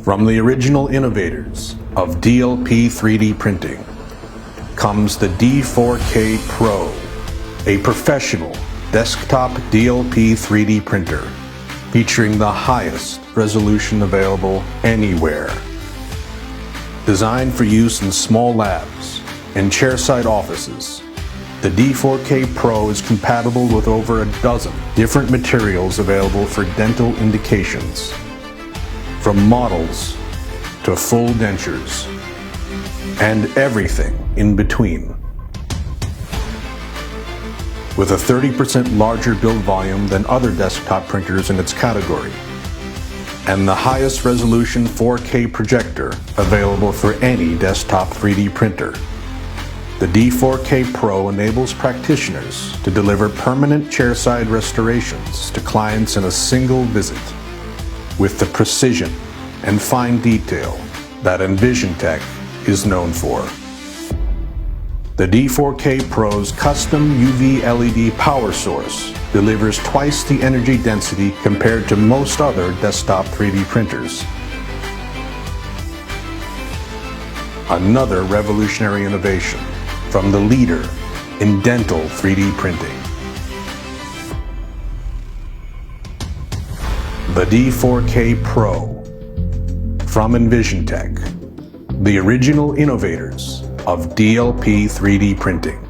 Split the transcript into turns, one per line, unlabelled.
From the original innovators of DLP 3D printing comes the D4K Pro, a professional desktop DLP 3D printer featuring the highest resolution available anywhere. Designed for use in small labs and chairside offices, the D4K Pro is compatible with over a dozen different materials available for dental indications, from models to full dentures, and everything in between. With a 30% larger build volume than other desktop printers in its category, and the highest resolution 4K projector available for any desktop 3D printer, the D4K Pro enables practitioners to deliver permanent chairside restorations to clients in a single visit, with the precision and fine detail that EnvisionTEC is known for. The D4K Pro's custom UV LED power source delivers twice the energy density compared to most other desktop 3D printers. Another revolutionary innovation from the leader in dental 3D printing. The D4K Pro from EnvisionTEC, the original innovators of DLP 3D printing.